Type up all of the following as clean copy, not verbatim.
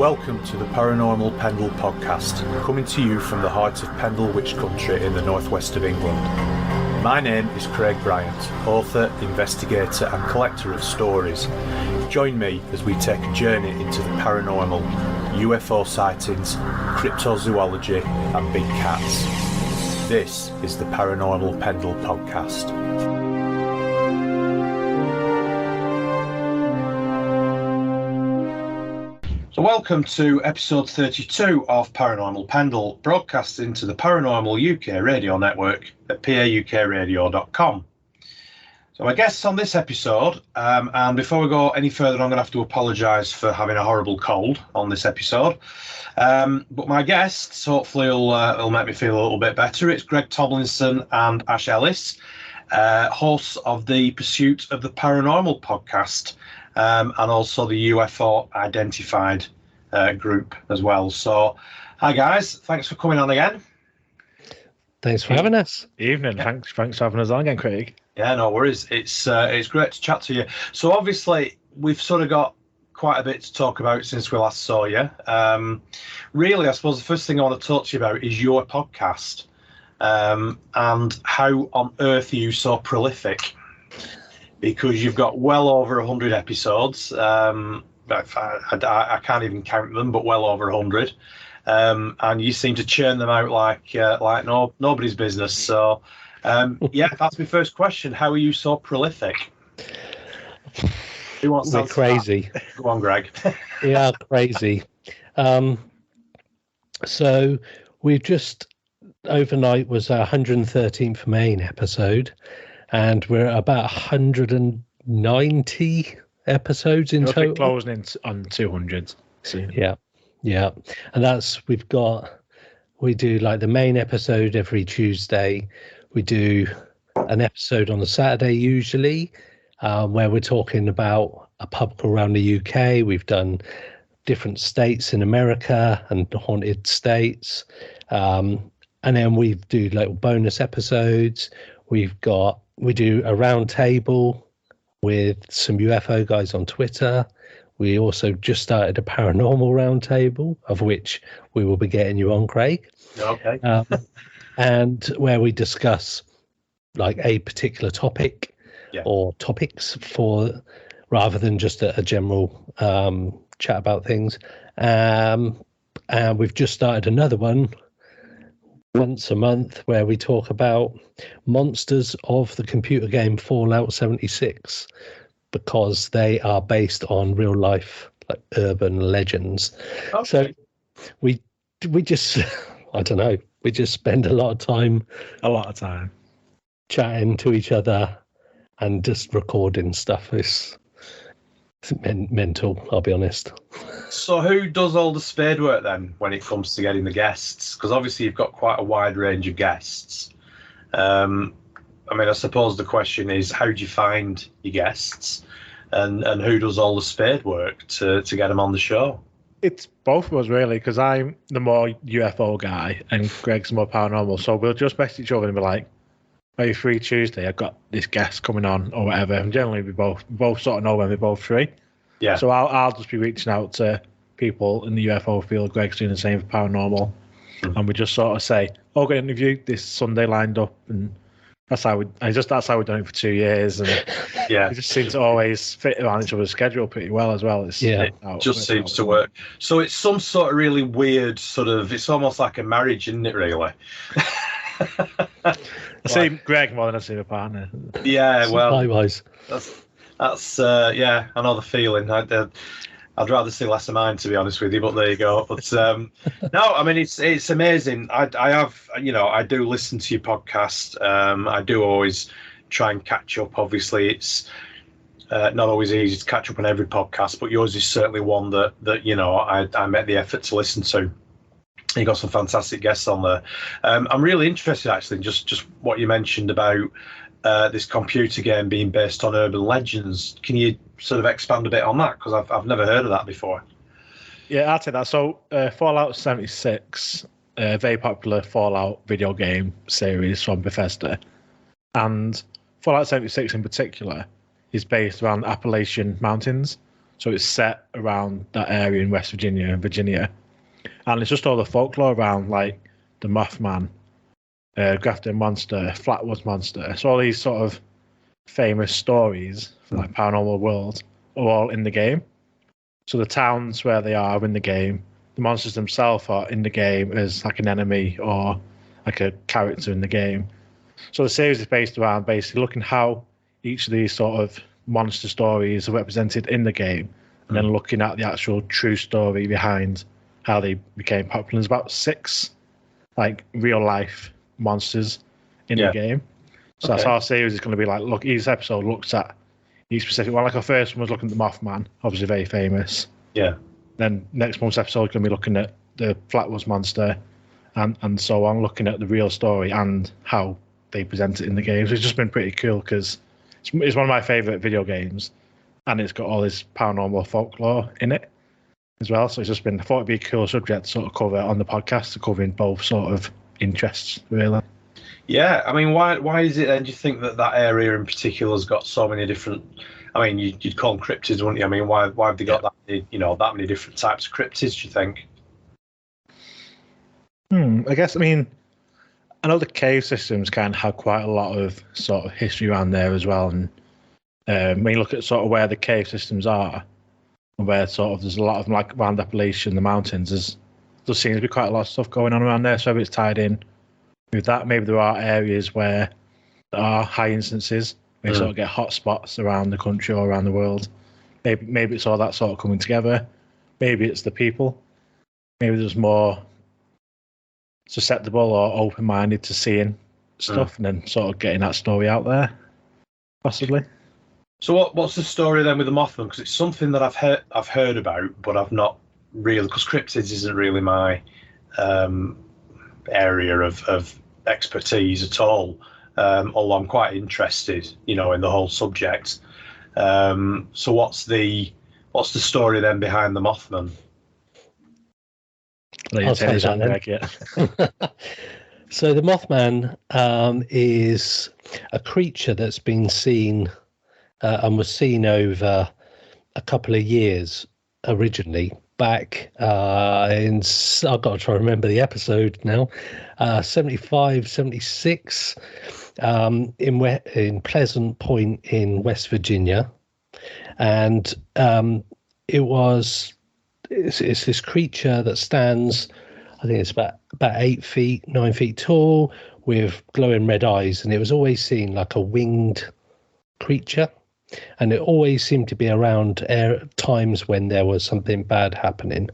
Welcome to the Paranormal Pendle podcast, coming to you from the heart of Pendle Witch Country in the northwest of England. My name is Craig Bryant, author, investigator and collector of stories. Join me as we take a journey into the paranormal, UFO sightings, cryptozoology and big cats. This is the Paranormal Pendle podcast. So welcome to episode 32 of Paranormal Pendle, broadcasting to the Paranormal UK radio network at paukradio.com. So my guests on this episode, and before we go any further, I'm going to have to apologise for having a horrible cold on this episode. But my guests, hopefully, will make me feel a little bit better. It's Greg Tomlinson and Ash Ellis, hosts of the Pursuit of the Paranormal podcast. And also the UFO Identified group as well. So, hi guys, thanks for coming on again. Thanks for having us. Evening. Yeah. Thanks for having us on again, Craig. Yeah, no worries. It's great to chat to you. So obviously we've sort of got quite a bit to talk about since we last saw you. Really, I suppose the first thing I want to talk to you about is your podcast, and how on earth are you so prolific? Because you've got well over 100 episodes. I can't even count them, but well over 100. And you seem to churn them out like nobody's business. So, yeah, that's my first question. How are you so prolific? Who wants to We're crazy. Go on, Greg. We are crazy. So we've just, overnight was our 113th main episode. And we're at about 190 episodes in total. Closing in on 200 soon. Yeah. And we do like the main episode every Tuesday. We do an episode on a Saturday usually, where we're talking about a pub around the UK. We've done different states in America and haunted states. And then we do little bonus episodes. We do a round table with some UFO guys on Twitter. We also just started a paranormal round table, of which we will be getting you on, Craig. Okay. And where we discuss like a particular topic or topics rather than just a general chat about things. And we've just started another one once a month where we talk about monsters of the computer game Fallout 76, because they are based on real life, like urban legends. Okay. So we just I don't know, we just spend a lot of time chatting to each other and just recording stuff. It's mental, I'll be honest. So who does all the spade work then when it comes to getting the guests? Because obviously you've got quite a wide range of guests. I suppose the question is, how do you find your guests, and who does all the spade work to get them on the show? It's both of us really, because I'm the more UFO guy and Greg's more paranormal. So we'll just message each other and be like, "Are you free Tuesday? I've got this guest coming on," or whatever. And generally we both sort of know when we're both free. Yeah. So I'll just be reaching out to people in the UFO field. Greg's doing the same for paranormal, and we just sort of say, "Oh, got an interview this Sunday lined up," and that's how we've done it for 2 years, and we just seem to always fit around each other's schedule pretty well as well. It just seems to work. So it's some sort of really weird sort of. It's almost like a marriage, isn't it? Really. I see Greg more than I see my partner. Yeah, well, likewise. That's I know the feeling. I'd rather see less of mine, to be honest with you, but there you go. But no, I mean it's amazing. I do listen to your podcast. I do always try and catch up. Obviously, it's not always easy to catch up on every podcast, but yours is certainly one that I make the effort to listen to. You got some fantastic guests on there. I'm really interested actually in just what you mentioned about this computer game being based on urban legends. Can you sort of expand a bit on that? Because I've never heard of that before. Yeah, I'll take that. So Fallout 76, a very popular Fallout video game series from Bethesda. And Fallout 76 in particular is based around the Appalachian Mountains. So it's set around that area in West Virginia and Virginia. And it's just all the folklore around, like the Mothman, Grafton Monster, Flatwoods Monster. So all these sort of famous stories from like paranormal world are all in the game. So the towns where they are in the game, the monsters themselves are in the game as like an enemy or like a character in the game. So the series is based around basically looking how each of these sort of monster stories are represented in the game, and then looking at the actual true story behind how they became popular. There's about 6 like real life monsters in the game. So that's how our series is going to be like. Look, each episode looks at each specific one. Like our first one was looking at the Mothman, obviously very famous. Yeah. Then next month's episode is going to be looking at the Flatwoods Monster, and so on, looking at the real story and how they present it in the games. It's just been pretty cool because it's one of my favorite video games, and it's got all this paranormal folklore in it as well. So it's just been, I thought it'd be a cool subject to sort of cover on the podcast, to covering both sort of interests, really. Yeah, I mean, why is it then, do you think that area in particular has got so many different, I mean, you'd call them cryptids, wouldn't you? I mean, why have they got that many, that many different types of cryptids, do you think? I guess, I mean, I know the cave systems kind of have quite a lot of sort of history around there as well. And when you look at sort of where the cave systems are, and where sort of there's a lot of like around Appalachian, the mountains, there seems to be quite a lot of stuff going on around there. So it's tied in with that. Maybe there are areas where there are high instances, where you sort of get hot spots around the country or around the world. Maybe it's all that sort of coming together. Maybe it's the people. Maybe there's more susceptible or open-minded to seeing stuff and then sort of getting that story out there, possibly. So what's the story then with the Mothman? Because it's something that I've heard about, but I've not really, because cryptids isn't really my area of expertise at all. Although I'm quite interested, in the whole subject. So what's the story then behind the Mothman? I'll say that then. So the Mothman is a creature that's been seen and was seen over a couple of years originally, back in, I've got to try to remember the episode now, 75, 76, in Pleasant Point in West Virginia. And it's this creature that stands, I think it's about 8 feet, 9 feet tall, with glowing red eyes, and it was always seen like a winged creature, and it always seemed to be around times when there was something bad happening.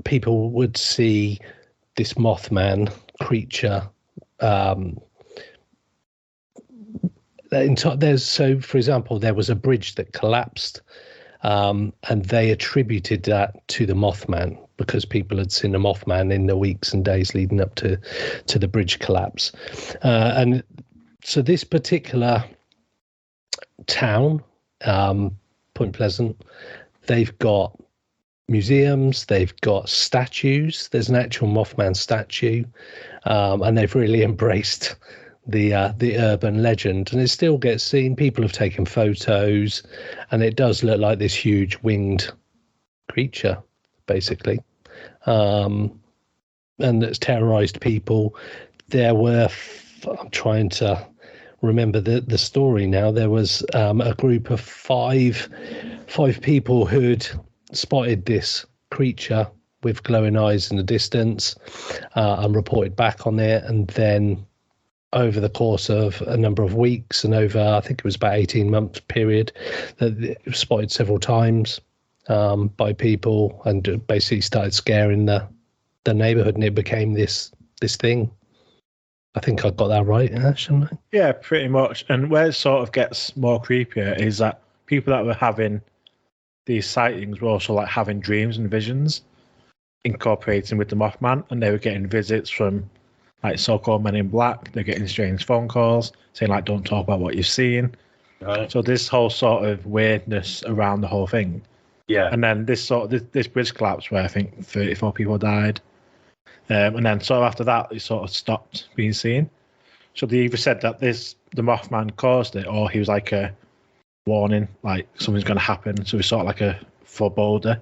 People would see this Mothman creature. So, for example, there was a bridge that collapsed. And they attributed that to the Mothman because people had seen a Mothman in the weeks and days leading up to the bridge collapse. And so this particular town, Point Pleasant, they've got museums, they've got statues. There's an actual Mothman statue, and they've really embraced the urban legend, and it still gets seen. People have taken photos, and it does look like this huge winged creature, basically, and it's terrorized people. There were, I'm trying to remember the story now. There was a group of five people who'd spotted this creature with glowing eyes in the distance, and reported back on it, and then over the course of a number of weeks and over, I think it was about 18-month period, that it was spotted several times by people, and basically started scaring the neighborhood, and it became this thing. I think I got that right, shouldn't I? Yeah, pretty much. And where it sort of gets more creepier is that people that were having these sightings were also like having dreams and visions incorporating with the Mothman, and they were getting visits from like so-called men in black. They're getting strange phone calls saying like, don't talk about what you've seen. Right. So this whole sort of weirdness around the whole thing. Yeah. And then this bridge collapse where I think 34 people died. And then sort of after that, it sort of stopped being seen. So they either said that the Mothman caused it, or he was like a warning, like something's going to happen. So it's sort of like a foreboding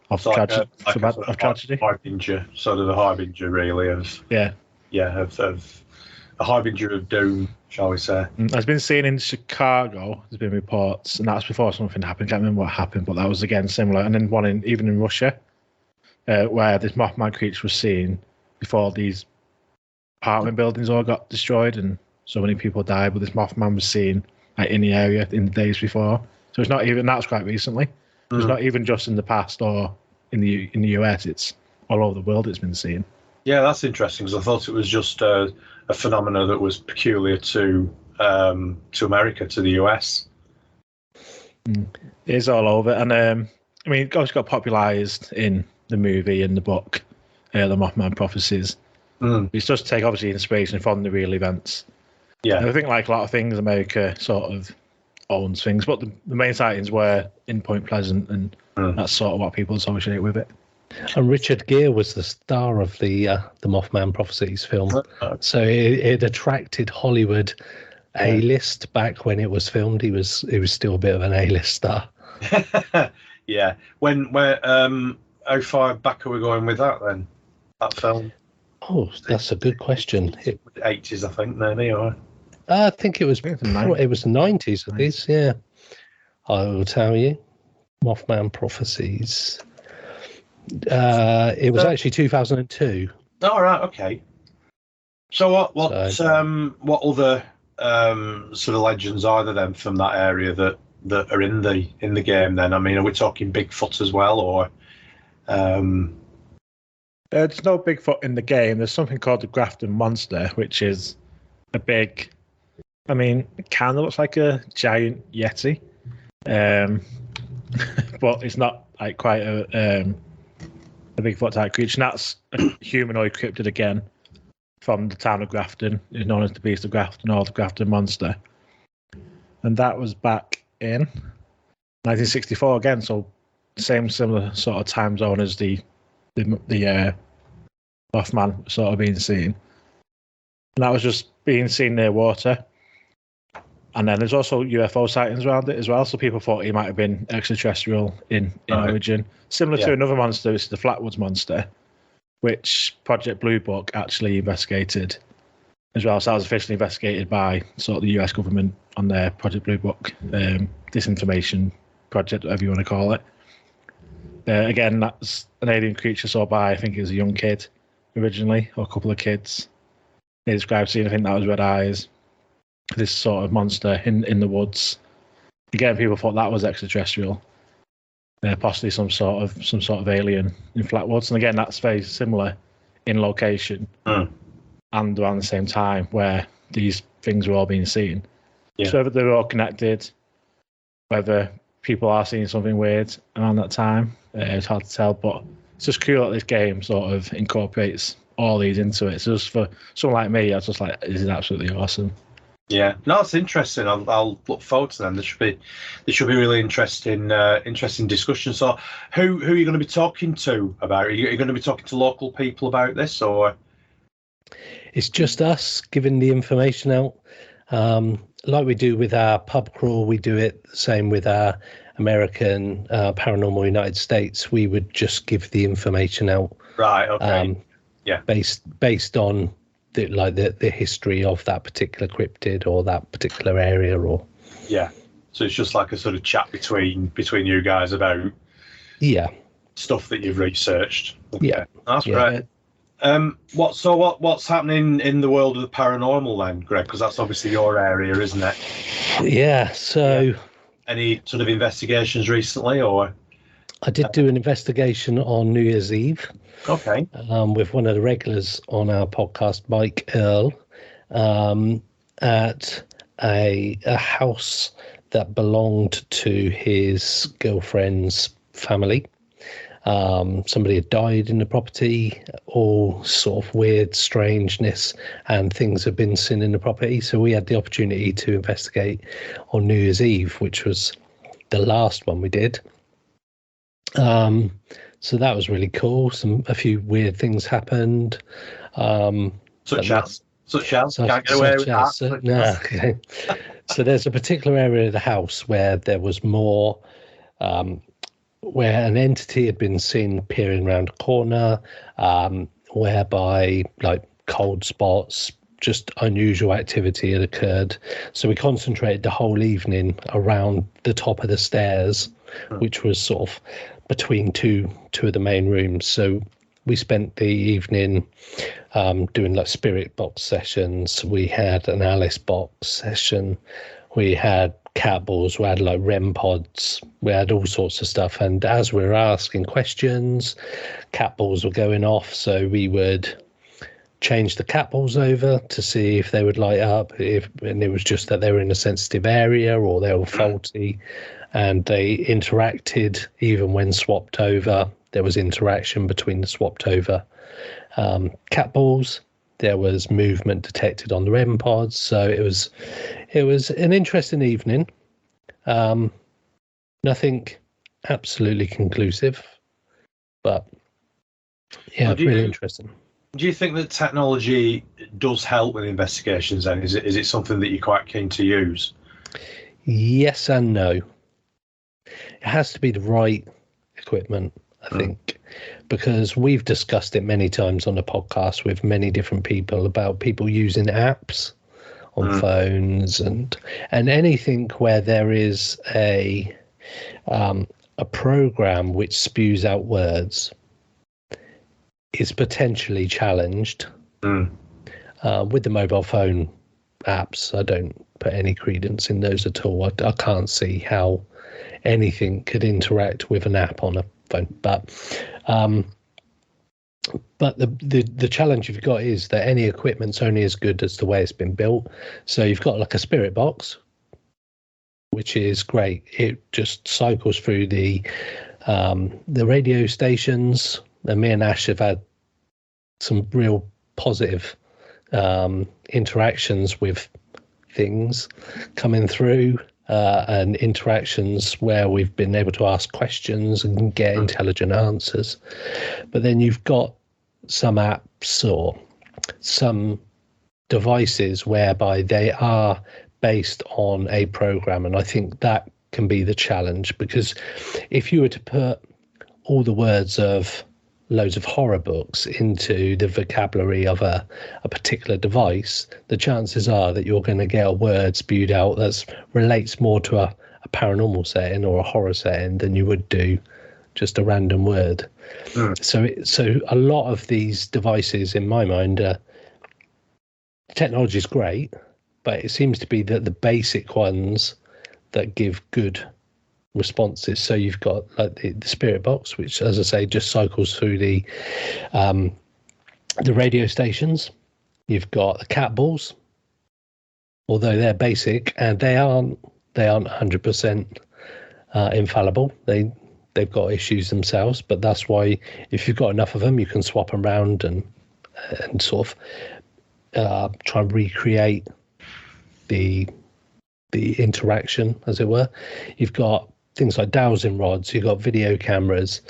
of So like tragedy. a sort of Tragedy. Harbinger, sort of a harbinger, really, of a harbinger of doom, shall we say? I've been seeing in Chicago. There's been reports, and that's before something happened. Can't remember what happened, but that was again similar. And then one even in Russia, where this Mothman creature was seen before these apartment buildings all got destroyed, and so many people died. But this Mothman was seen like in the area in the days before. So it's not even, that's quite recently. So it's not even just in the past or in the US. It's all over the world. It's been seen. Yeah, that's interesting, because I thought it was just a phenomena that was peculiar to America, to the US. It is all over, and I mean, it got popularised in the movie and the book, the Mothman Prophecies. It's just take obviously inspiration from the real events. Yeah, and I think like a lot of things, America sort of owns things, but the main sightings were in Point Pleasant, and that's sort of what people associate with it. And Richard Gere was the star of the Mothman Prophecies film, so it attracted Hollywood A-list back when it was filmed. He was still a bit of an A-list star. Yeah. How far back are we going with that then? That film? Oh, that's a good question. 80s, I think, maybe, or I think it was the it was 90s at least. Yeah, I will tell you, Mothman Prophecies. It was actually 2002. Oh, right, okay. So what other sort of legends are there then from that area that are in the game then? I mean, are we talking Bigfoot as well, or? There's no Bigfoot in the game. There's something called the Grafton Monster, which is a big. I mean, it kind of looks like a giant yeti, but it's not like quite a Bigfoot type creature. And that's a humanoid cryptid again from the town of Grafton. It's known as the Beast of Grafton or the Grafton Monster. And that was back in 1964 again, so similar sort of time zone as the Mothman sort of being seen. And that was just being seen near water. And then there's also UFO sightings around it as well, so people thought he might have been extraterrestrial in origin. Similar to another monster, it's the Flatwoods Monster, which Project Blue Book actually investigated as well. So that was officially investigated by sort of the US government on their Project Blue Book disinformation project, whatever you want to call it. Again, that's an alien creature saw by, I think it was a young kid originally, or a couple of kids. They described seeing, I think that was red eyes. This sort of monster in the woods. Again, people thought that was extraterrestrial, possibly some sort of alien in Flatwoods. And again, that's very similar in location and around the same time where these things were all being seen. Yeah. So whether they were all connected, whether people are seeing something weird around that time, it's hard to tell. But it's just cool that this game sort of incorporates all these into it. So just for someone like me, I was just like, this is absolutely awesome. Yeah, no, it's interesting. I'll look forward to them. There should be really interesting discussion. So, who are you going to be talking to about it? Are you going to be talking to local people about this, or? It's just us giving the information out, like we do with our pub crawl. We do it the same with our American Paranormal United States. We would just give the information out. Right. Okay. Yeah. Based on the history of that particular cryptid or that particular area, or so it's just like a sort of chat between you guys about stuff that you've researched. Okay. That's great. What's happening in the world of the paranormal then, Greg? Because that's obviously your area, isn't it? So any sort of investigations recently, or? I did do an investigation on New Year's Eve. Okay. With one of the regulars on our podcast, Mike Earl, at a house that belonged to his girlfriend's family. Somebody had died in the property, all sort of weird strangeness and things have been seen in the property. So we had the opportunity to investigate on New Year's Eve, which was the last one we did. So that was really cool. A few weird things happened. Such as? Can't get away with that. Okay. So there's a particular area of the house where there was more, where an entity had been seen peering around a corner, whereby like cold spots, just unusual activity had occurred. So we concentrated the whole evening around the top of the stairs, which was sort of between two of the main rooms. So we spent the evening doing like spirit box sessions. We had an Alice box session. We had cat balls. We had like REM pods. We had all sorts of stuff. And as we were asking questions, cat balls were going off. So we would change the cat balls over to see if they would light up. And it was just that they were in a sensitive area or they were faulty, and they interacted even when swapped over. There was interaction between the swapped over cat balls. There was movement detected on the REM pods. So it was an interesting evening. Nothing absolutely conclusive, but yeah, really interesting. Do you think that technology does help with investigations then? Is it something that you're quite keen to use? Yes and no. It has to be the right equipment, I think, because we've discussed it many times on the podcast with many different people about people using apps on phones and anything where there is a program which spews out words is potentially challenged. With the mobile phone apps, I don't put any credence in those at all. I can't see how anything could interact with an app on a phone. But the challenge you've got is that any equipment's only as good as the way it's been built. So you've got like a spirit box, which is great. It just cycles through the radio stations. And me and Ash have had some real positive interactions with things coming through, and interactions where we've been able to ask questions and get intelligent answers. But then you've got some apps or some devices whereby they are based on a program, and I think that can be the challenge, because if you were to put all the words of loads of horror books into the vocabulary of a particular device, the chances are that you're going to get a word spewed out that relates more to a paranormal setting or a horror setting than you would do just a random word. So a lot of these devices, in my mind, technology is great, but it seems to be that the basic ones that give good responses. So you've got like the spirit box, which, as I say, just cycles through the radio stations. You've got the cat balls, although they're basic and they aren't 100% infallible. They've got issues themselves, but that's why if you've got enough of them, you can swap them around and sort of try and recreate the interaction, as it were. You've got things like dowsing rods, you've got video cameras,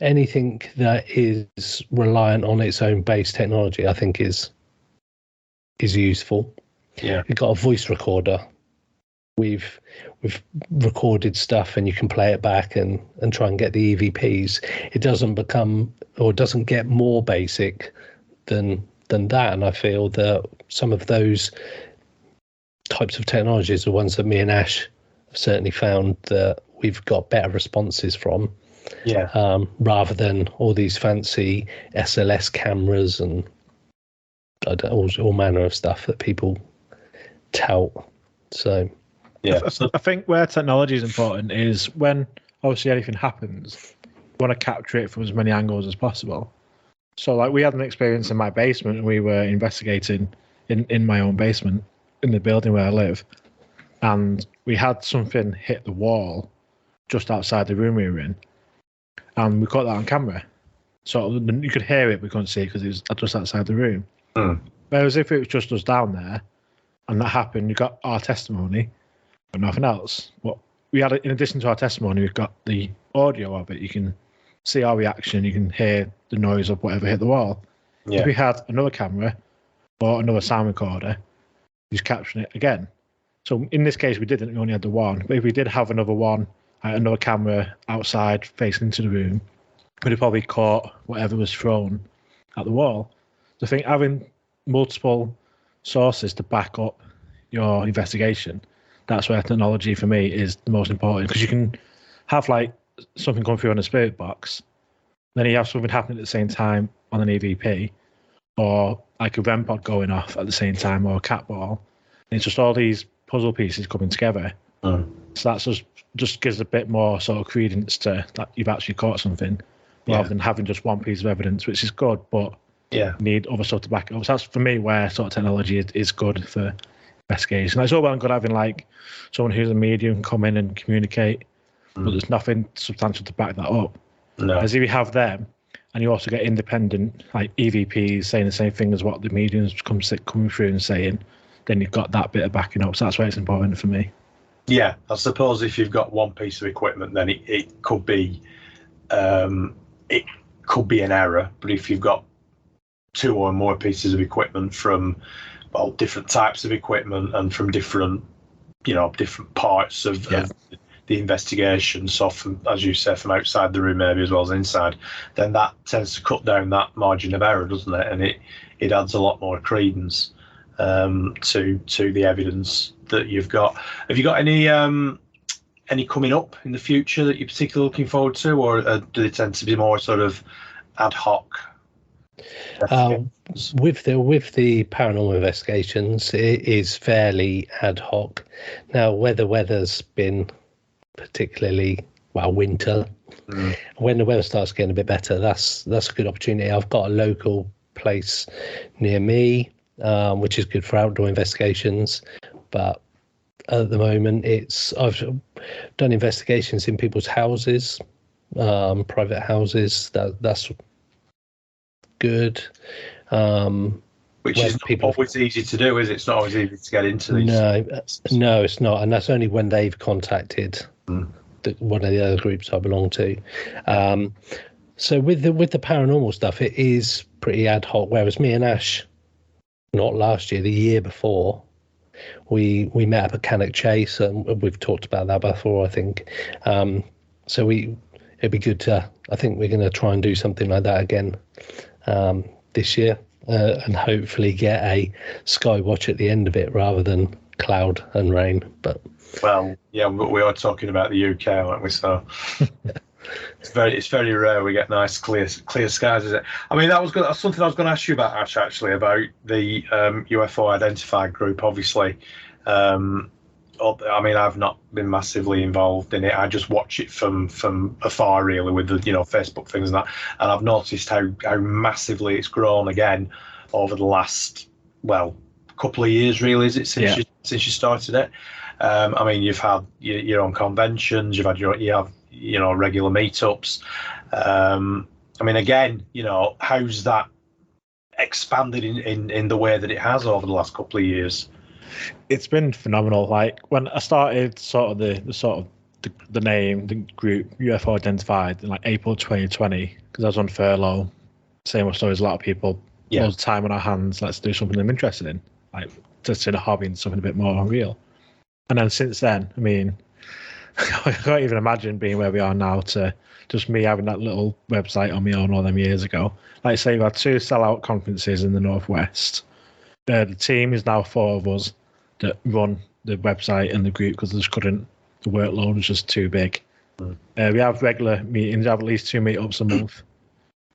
anything that is reliant on its own base technology, I think is useful. Yeah. You've got a voice recorder. We've recorded stuff and you can play it back and try and get the EVPs. It doesn't become or doesn't get more basic than that. And I feel that some of those types of technologies are ones that me and Ash have certainly found that we've got better responses from, rather than all these fancy SLS cameras and all manner of stuff that people tout. So I think where technology is important is when obviously anything happens, you want to capture it from as many angles as possible. So like we had an experience in my basement, and we were investigating in my own basement in the building where I live, and we had something hit the wall just outside the room we were in, and we caught that on camera. So you could hear it, we couldn't see it because it was just outside the room. Whereas if it was just us down there and that happened, you got our testimony but nothing else. What we had, in addition to our testimony, we've got the audio of it. You can see our reaction, you can hear the noise of whatever hit the wall. If we had another camera or another sound recorder, who's capturing it again, So in this case, we didn't. We only had the one. But if we did have another one, another camera outside facing into the room, we'd have probably caught whatever was thrown at the wall. So I think having multiple sources to back up your investigation, that's where technology for me is the most important, because you can have like something come through on a spirit box, then you have something happening at the same time on an EVP, or like a REM pod going off at the same time, or a cat ball. And it's just all these puzzle pieces coming together. So that's just gives a bit more sort of credence to that you've actually caught something, rather than having just one piece of evidence, which is good, but you need other stuff to back it up. So that's for me where sort of technology is good for investigation. It's all well and good having like someone who's a medium come in and communicate, but there's nothing substantial to back that up. As if you have them, and you also get independent like EVPs saying the same thing as what the mediums coming through and saying, then you've got that bit of backing up. So that's why it's important for me. Yeah, I suppose if you've got one piece of equipment, then it could be an error. But if you've got two or more pieces of equipment from different types of equipment and from different parts of the investigation, so from, as you say, from outside the room maybe as well as inside, then that tends to cut down that margin of error, doesn't it? And it adds a lot more credence to the evidence that you've got. Have you got any coming up in the future that you're particularly looking forward to, or do they tend to be more sort of ad hoc? With the paranormal investigations, it is fairly ad hoc. Now, weather's been particularly winter. When the weather starts getting a bit better, that's a good opportunity. I've got a local place near me, which is good for outdoor investigations, but at the moment I've done investigations in people's houses, private houses. That's good. Which is not always easy to do, is it? It's not always easy to get into these. No, it's not, and that's only when they've contacted one of the other groups I belong to. So with the paranormal stuff, it is pretty ad hoc. Whereas me and Ash, not last year, the year before, we met up at Cannock Chase, and we've talked about that before, I think. So it'd be good to. I think we're going to try and do something like that again this year, and hopefully get a sky watch at the end of it rather than cloud and rain. But we are talking about the UK, aren't we? So it's very rare we get nice clear skies, is it? I mean, that's something I was going to ask you about, Ash, actually, about the UFO identified group. Obviously, I mean, I've not been massively involved in it. I just watch it from afar, really, with the Facebook things and that. And I've noticed how massively it's grown again over the last couple of years. Really, is it since you started it? I mean, you've had your own conventions, you have regular meetups. I mean, again, how's that expanded in the way that it has over the last couple of years? It's been phenomenal. Like when I started the name, the group UFO Identified in like April 2020, because I was on furlough, same as a lot of people, loads of time on our hands, let's do something I'm interested in, like just in a hobby and something a bit more real. And then since then, I mean, I can't even imagine being where we are now, to just me having that little website on my own all them years ago. Like I say, we've had 2 sellout conferences in the Northwest. The team is now 4 of us that run the website and the group, because the workload was just too big. We have regular meetings. We have at least 2 meetups a month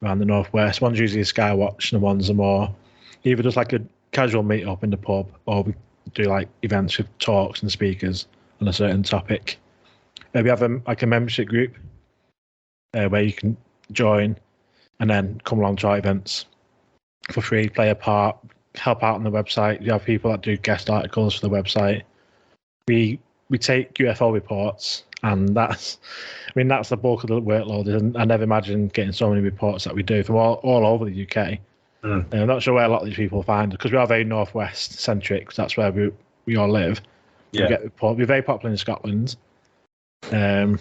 around the Northwest. One's usually a Skywatch, and the ones are more either just like a casual meetup in the pub, or we do like events with talks and speakers on a certain topic. We have a membership group where you can join and then come along to our events for free, play a part, help out on the website. You have people that do guest articles for the website. We take UFO reports, and that's the bulk of the workload. And I never imagined getting so many reports that we do from all over the UK. I'm not sure where a lot of these people find it, because we are very Northwest centric, because that's where we all live. We're very popular in Scotland. I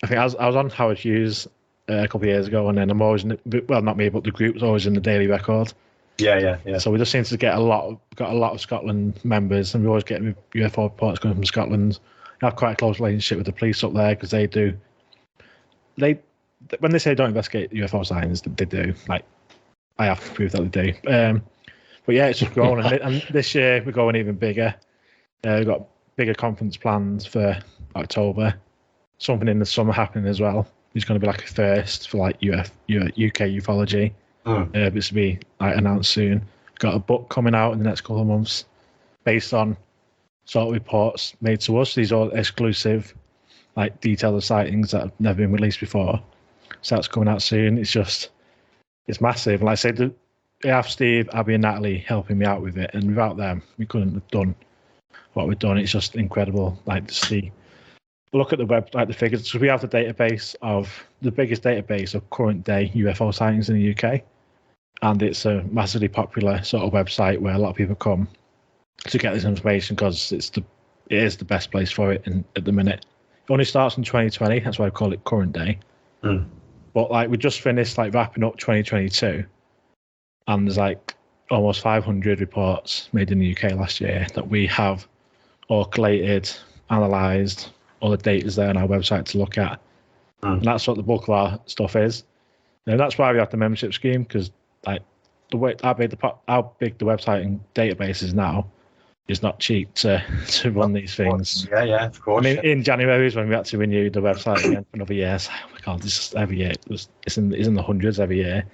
think I was on Howard Hughes a couple of years ago, and then I'm always not me, but the group's always in the Daily Record. Yeah. So we just seem to get got a lot of Scotland members, and we always get UFO reports coming from Scotland. I have quite a close relationship with the police up there because when they say don't investigate UFO sightings, they do. Like, I have to prove that they do. But yeah, it's just growing, and this year we're going even bigger. We've got bigger conference plans for October. Something in the summer happening as well. It's going to be like a first for like UK ufology. It's to be like announced soon. Got a book coming out in the next couple of months based on sort of reports made to us. These are exclusive, like detailed sightings that have never been released before. So that's coming out soon. It's massive. Like I said, I have Steve, Abby, and Natalie helping me out with it, and without them, we couldn't have done what we've done. It's just incredible. Like, to see, look at the web, like the figures. So we have the biggest database of current day UFO sightings in the UK, and it's a massively popular sort of website where a lot of people come to get this information because it is the best place for it at the minute. It only starts in 2020. That's why I call it current day. But like, we just finished like wrapping up 2022, and there's like almost 500 reports made in the UK last year that we have all collated, analysed. All the data is there on our website to look at. And that's what the bulk of our stuff is. And that's why we have the membership scheme, because like how big the website and database is now is not cheap to run these things. Yeah, of course. I mean, in January is when we had to renew the website again for another year. So, oh my God, this is every year. It's in the hundreds every year.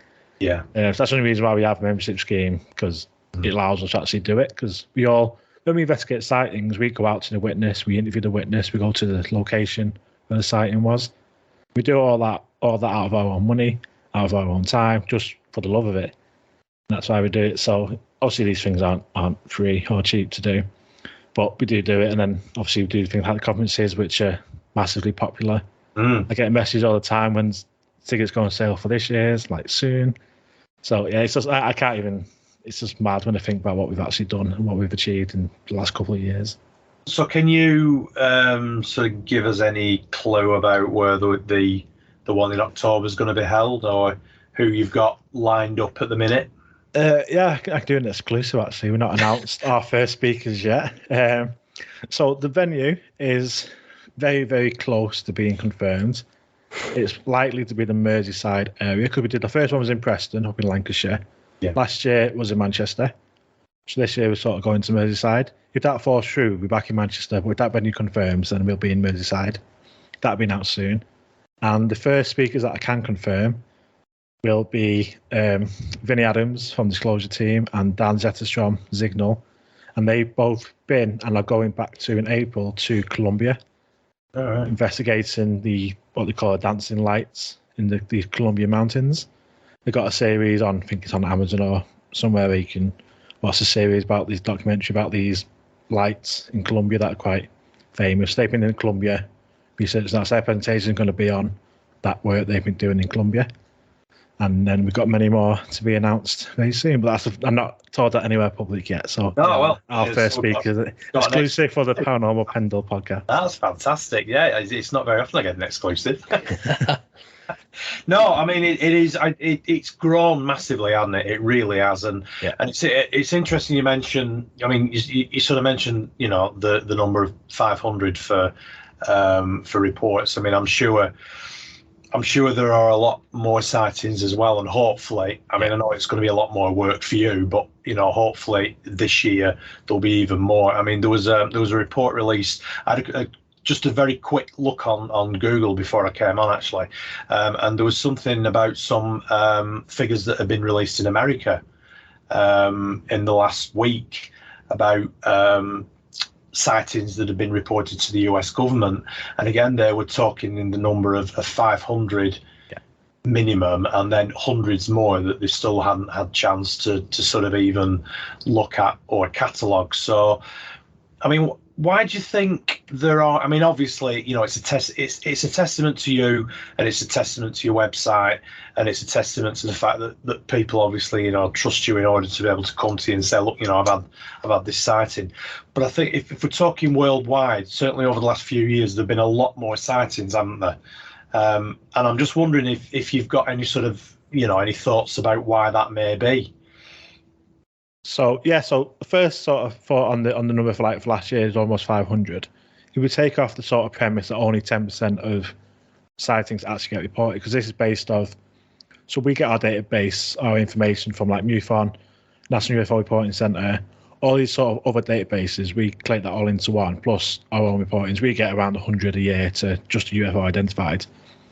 Yeah. So that's the only reason why we have a membership scheme, because it allows us to actually do it. Because when we investigate sightings, we go out to the witness, we interview the witness, we go to the location where the sighting was. We do all that out of our own money, out of our own time, just for the love of it. And that's why we do it. So obviously these things aren't free or cheap to do, but we do it. And then obviously we do things like the conferences, which are massively popular. I get messages all the time when tickets go on sale for this year's, like soon. So yeah, it's just I can't even. It's just mad when I think about what we've actually done and what we've achieved in the last couple of years. So can you sort of give us any clue about where the one in October is going to be held, or who you've got lined up at the minute? Yeah, I can do an exclusive actually. We've not announced our first speakers yet. So the venue is very, very close to being confirmed. It's likely to be the Merseyside area, because we did the first one was in Preston, up in Lancashire. Yeah. Last year it was in Manchester. So this year we're sort of going to Merseyside. If that falls through, we'll be back in Manchester. But if that venue confirms, then we'll be in Merseyside. That'll be announced soon. And the first speakers that I can confirm will be Vinnie Adams from Disclosure Team and Dan Zetterstrom, Signal. And they've both been and are going back to in April to Colombia, investigating what they call dancing lights in the Colombian mountains. They've got a series on, I think it's on Amazon or somewhere where you can watch a series about these documentary about these lights in Colombia that are quite famous. They've been in Colombia, research that's their presentation is going to be on that work they've been doing in Colombia. And then we've got many more to be announced very soon, but I'm not told that anywhere public yet. So our first speaker is exclusive for the Paranormal Pendle podcast. That's fantastic. Yeah, it's not very often I get an exclusive. No, I mean it is. It's grown massively, hasn't it? It really has, and it's interesting you mentioned. I mean, you sort of mentioned, the number of 500 for reports. I mean, I'm sure there are a lot more sightings as well, and hopefully, I mean, I know it's going to be a lot more work for you, but hopefully this year there'll be even more. I mean, there was a report released. I had just a very quick look on Google before I came on, actually, and there was something about some figures that have been released in America in the last week about sightings that have been reported to the US government. And again, they were talking in the number of 500 minimum, and then hundreds more that they still hadn't had chance to sort of even look at or catalogue. So, I mean, why do you think there are? I mean, obviously, it's a testament to you, and it's a testament to your website, and it's a testament to the fact that people obviously, trust you in order to be able to come to you and say, look, I've had this sighting. But I think if we're talking worldwide, certainly over the last few years, there've been a lot more sightings, haven't there? And I'm just wondering if you've got any sort of, any thoughts about why that may be. So yeah, so the first sort of thought on the number for last year is almost 500. If we take off the sort of premise that only 10% of sightings actually get reported, because this is based off. So we get our database, our information from like MUFON, National UFO Reporting Centre, all these sort of other databases. We collect that all into one, plus our own reportings. We get around 100 a year to just a UFO identified.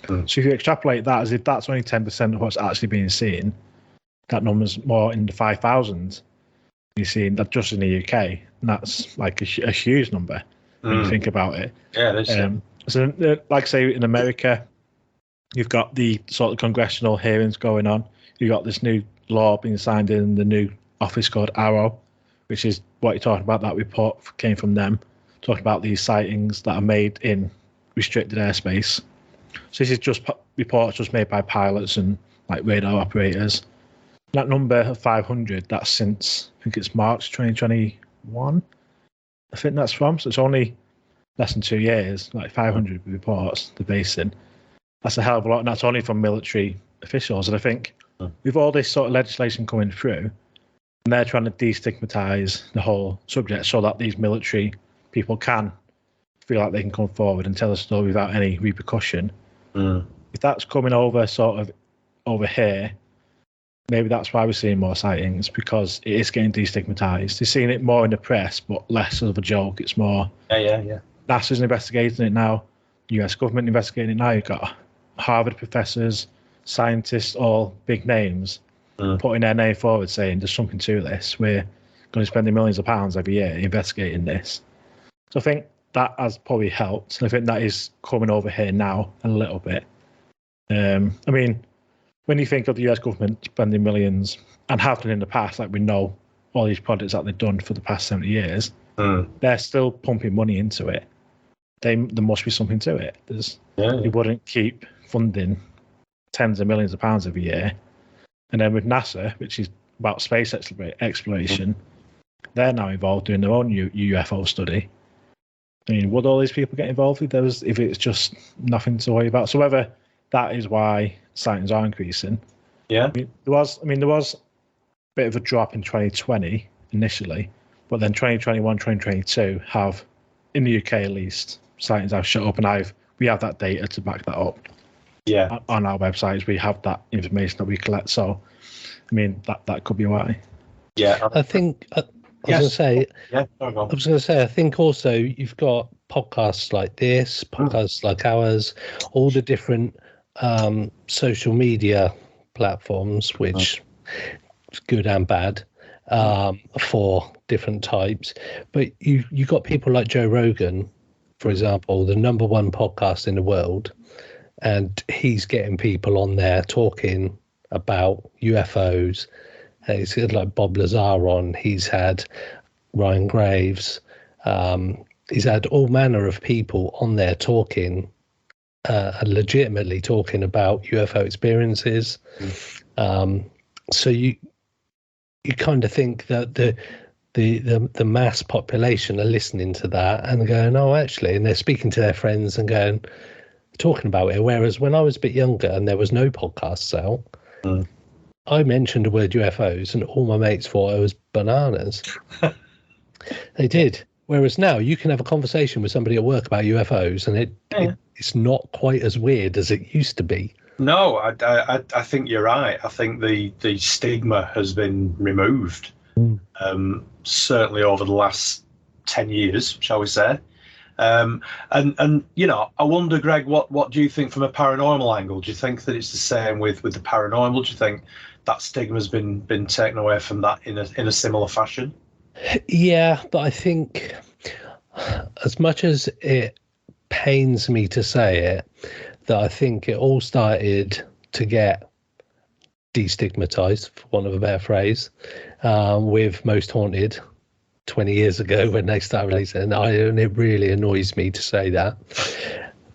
So if you extrapolate that as if that's only 10% of what's actually being seen, that number's more in the 5,000. You're seeing that just in the UK, and that's like a huge number when you think about it. Yeah, it is. So, like say in America, you've got the sort of congressional hearings going on. You've got this new law being signed in the new office called Arrow, which is what you're talking about. That report came from them, talking about these sightings that are made in restricted airspace. So this is just reports just made by pilots and like radar operators. That number of 500, that's since, I think it's March 2021. I think that's from. So it's only less than 2 years, like 500 reports, the basing. That's a hell of a lot, and that's only from military officials. And I think with all this sort of legislation coming through, and they're trying to destigmatize the whole subject so that these military people can feel like they can come forward and tell a story without any repercussion. If that's coming over sort of over here, maybe that's why we're seeing more sightings, because it is getting destigmatized. They're seeing it more in the press, but less of a joke. It's more. Yeah. NASA's investigating it now. US government investigating it now. You've got Harvard professors, scientists, all big names, putting their name forward saying there's something to this. We're going to spend millions of pounds every year investigating this. So I think that has probably helped. And I think that is coming over here now a little bit. I mean, when you think of the US government spending millions, and have done in the past, like we know all these projects that they've done for the past 70 years, they're still pumping money into it. There must be something to it. You wouldn't keep funding tens of millions of pounds every year. And then with NASA, which is about space exploration, they're now involved doing their own UFO study. I mean, would all these people get involved if it's just nothing to worry about? So whether that is why sightings are increasing. Yeah. There was a bit of a drop in 2020 initially, but then 2021, 2022 have, in the UK at least, sightings have shut up, and we have that data to back that up. Yeah. On our websites, we have that information that we collect. So, I mean, that could be why. Yeah. I think I was going to say, I think also you've got podcasts like this, podcasts like ours, all the different social media platforms, which is good and bad for different types. But you got people like Joe Rogan, for example, the #1 podcast in the world, and he's getting people on there talking about UFOs. He's got like Bob Lazar on. He's had Ryan Graves. He's had all manner of people on there talking, legitimately talking about UFO experiences. So you kind of think that the mass population are listening to that and going, oh, actually, and they're speaking to their friends and going, talking about it. Whereas when I was a bit younger and there was no podcasts out, I mentioned the word UFOs and all my mates thought I was bananas. They did. Whereas now you can have a conversation with somebody at work about UFOs and it's not quite as weird as it used to be. No, I think you're right. I think the stigma has been removed, certainly over the last 10 years, shall we say. And you know, I wonder, Greg, what do you think from a paranormal angle? Do you think that it's the same with the paranormal? Do you think that stigma has been taken away from that in a similar fashion? Yeah, but I think as much as it pains me to say it, that I think it all started to get destigmatized, for want of a better phrase, with Most Haunted 20 years ago when they started releasing it. And it really annoys me to say that.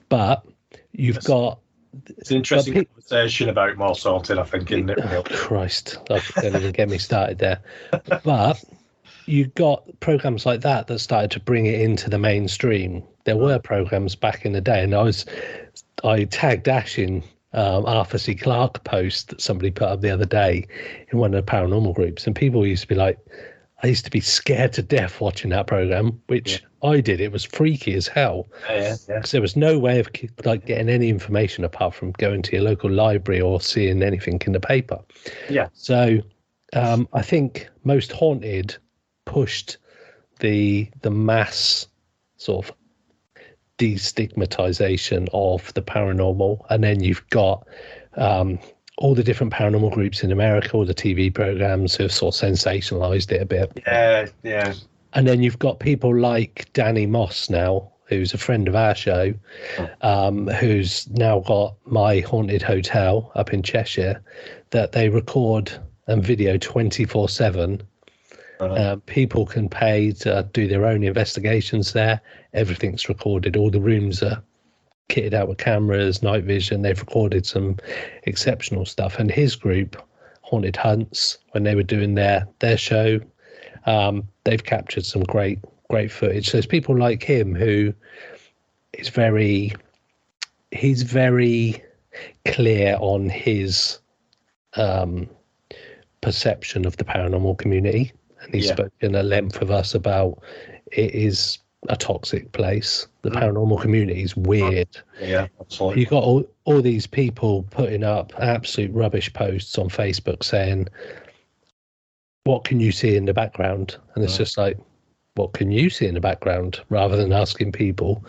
But you've got... It's an interesting conversation about Most Haunted, I think, isn't it? Oh, Christ, don't even get me started there. But you've got programs like that started to bring it into the mainstream. There were programs back in the day, and I tagged Ash in Arthur C. Clarke post that somebody put up the other day in one of the paranormal groups, and people used to be like, I used to be scared to death watching that program, which I did. It was freaky as hell. Because there was no way of like getting any information apart from going to your local library or seeing anything in the paper. Yeah. So I think Most Haunted pushed the mass sort of destigmatization of the paranormal, and then you've got all the different paranormal groups in America, all the TV programs who have sort of sensationalized it a bit. Yeah. And then you've got people like Danny Moss now, who's a friend of our show, who's now got My Haunted Hotel up in Cheshire, that they record and video 24/7. People can pay to do their own investigations there. Everything's recorded. All the rooms are kitted out with cameras, night vision. They've recorded some exceptional stuff. And his group, Haunted Hunts, when they were doing their show, they've captured some great footage. So there's people like him who is he's very clear on his perception of the paranormal community. And he's spoken at length with us about it is a toxic place. The paranormal community is weird. Yeah, absolutely. You've got all these people putting up absolute rubbish posts on Facebook saying, what can you see in the background? And it's just like, what can you see in the background? Rather than asking people.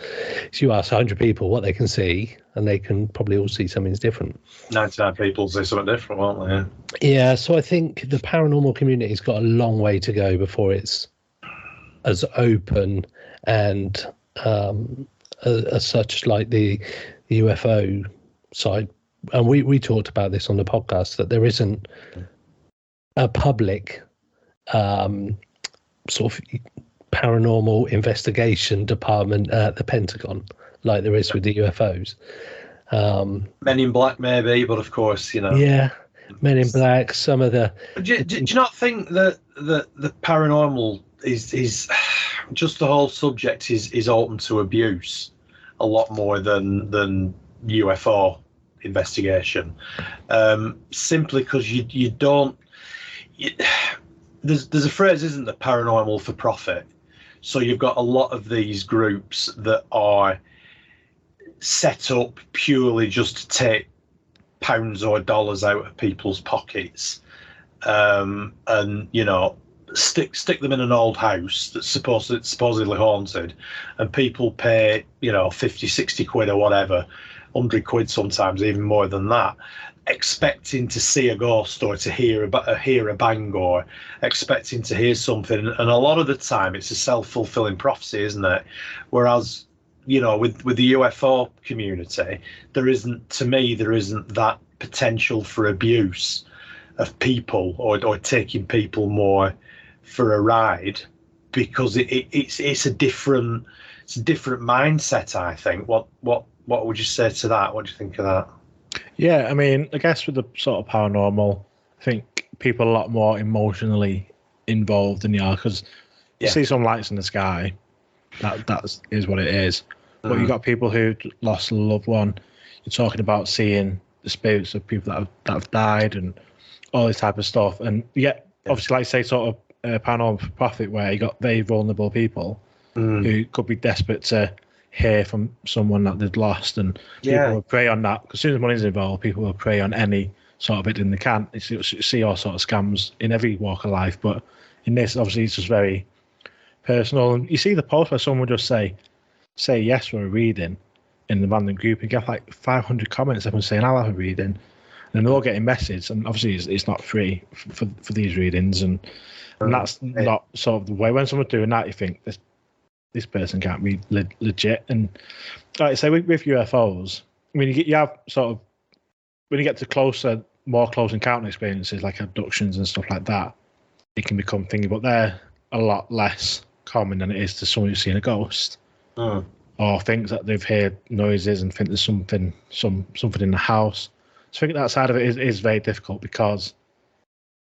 So you ask 100 people what they can see, and they can probably all see something different. 99 people see something different, won't they? Yeah, so I think the paranormal community's got a long way to go before it's as open and as such like the UFO side. And we talked about this on the podcast, that there isn't a public sort of paranormal investigation department at the Pentagon like there is with the UFOs. Men in Black maybe, but of course, Yeah, Men in Black, some of the... Do you not think that the paranormal is just the whole subject is open to abuse a lot more than UFO investigation? Simply because you don't... There's a phrase, isn't there, paranormal for profit? So you've got a lot of these groups that are set up purely just to take pounds or dollars out of people's pockets, and stick them in an old house that's supposedly haunted, and people pay 50, 60 quid or whatever, 100 quid sometimes, even more than that, expecting to see a ghost or to hear a bang, or expecting to hear something. And a lot of the time it's a self-fulfilling prophecy, isn't it? Whereas with the UFO community, there isn't that potential for abuse of people or taking people more for a ride, because it's a different mindset, I think. What would you say to that? What do you think of that? Yeah, I mean, I guess with the sort of paranormal, I think people are a lot more emotionally involved than you are, because you see some lights in the sky, that is what it is. But you've got people who lost a loved one. You're talking about seeing the spirits of people that have died and all this type of stuff. And obviously, like say, sort of Paranormal Prophet, where you got very vulnerable people who could be desperate to hear from someone that they'd lost, and people will prey on that. Because as soon as money's involved, people will prey on any sort of it in they can. You see all sort of scams in every walk of life, but in this, obviously, it's just very personal. And you see the post where someone would just say yes for a reading in the random group, and get like 500 comments, everyone saying I'll have a reading, and then they're all getting messages. And obviously it's not free for these readings, and that's not sort of the way. When someone's doing that, you think this person can't be legit. And like I say, with UFOs, I mean, you have sort of, when you get to more close encounter experiences like abductions and stuff like that, it can become thingy, but they're a lot less common than it is to someone who's seen a ghost. Or thinks that they've heard noises and think there's something in the house. So I think that side of it is very difficult, because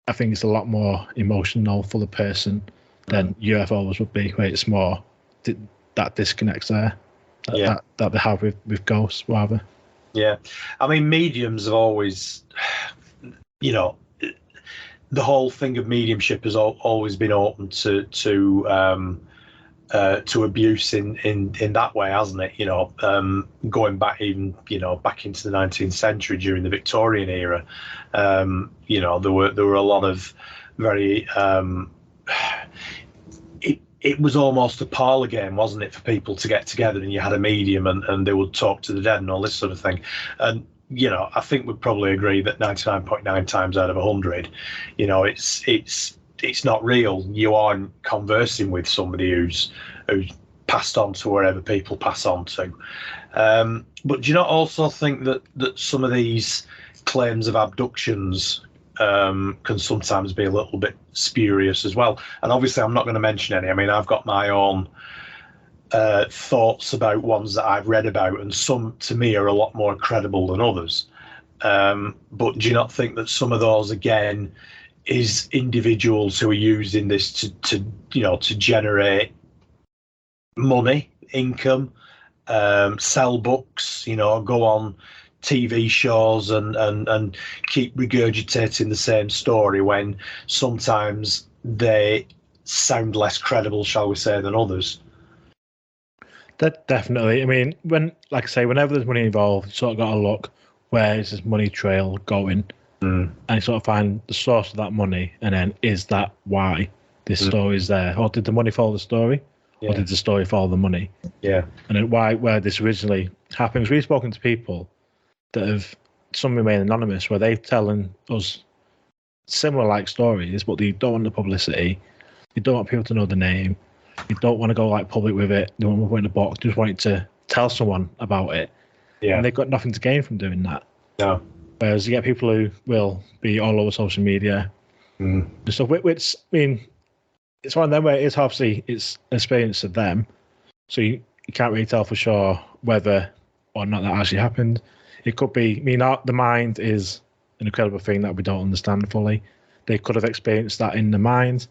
I think it's a lot more emotional for the person than UFOs would be, where it's more that disconnects there that they have with ghosts rather. Yeah, I mean, mediums have always, you know, the whole thing of mediumship has always been open to abuse in that way, hasn't it? You know, going back even, you know, back into the 19th century during the Victorian era, you know, there were a lot of very it was almost a parlor game, wasn't it, for people to get together, and you had a medium and they would talk to the dead and all this sort of thing. And you know, I think we'd probably agree that 99.9 times out of 100, you know, it's not real. You aren't conversing with somebody who's passed on to wherever people pass on to. But do you not also think that some of these claims of abductions can sometimes be a little bit spurious as well? And obviously, I'm not going to mention any. I mean, I've got my own thoughts about ones that I've read about, and some to me are a lot more credible than others. But do you not think that some of those, again, is individuals who are using this to you know, to generate money, income, sell books, you know, go on TV shows and keep regurgitating the same story when sometimes they sound less credible, shall we say, than others? That definitely. I mean, like I say, whenever there's money involved, you sort of got to look, where is this money trail going, and you sort of find the source of that money, and then is that why this story is there, or did the money follow the story, or did the story follow the money? Yeah, and then where this originally happens. We've spoken to people that have, some remain anonymous, where they've telling us similar like stories, but they don't want the publicity. You don't want people to know the name. You don't want to go like public with it. You don't want to put it in a box. You just want to tell someone about it. Yeah. And they've got nothing to gain from doing that. No. Whereas you get people who will be all over social media. So which, I mean, it's one of them where it's obviously it's an experience of them. So you can't really tell for sure whether or not that actually happened. It could be, I mean, the mind is an incredible thing that we don't understand fully. They could have experienced that in the mind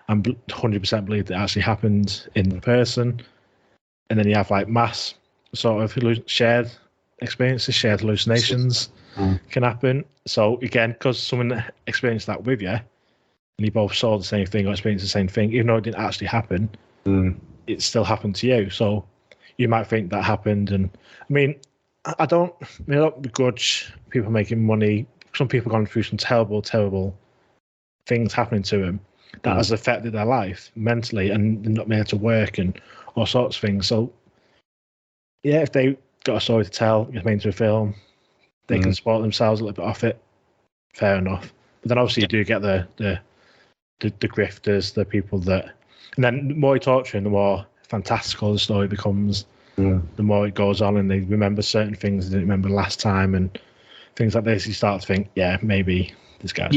and 100% believe that actually happened in the person. And then you have like mass sort of shared experiences, shared hallucinations can happen. So again, because someone experienced that with you, and you both saw the same thing or experienced the same thing, even though it didn't actually happen, it still happened to you. So you might think that happened. And I mean, I don't begrudge people making money. Some people gone through some terrible, terrible things happening to them that has affected their life mentally, and they're not able to work and all sorts of things. So yeah, if they got a story to tell, it's made into a film, they can support themselves a little bit off it. Fair enough. But then obviously you do get the grifters, the people that, and then the more you talk to them, the more fantastical the story becomes. The more it goes on, and they remember certain things they didn't remember last time, and things like this. You start to think, yeah, maybe this guy's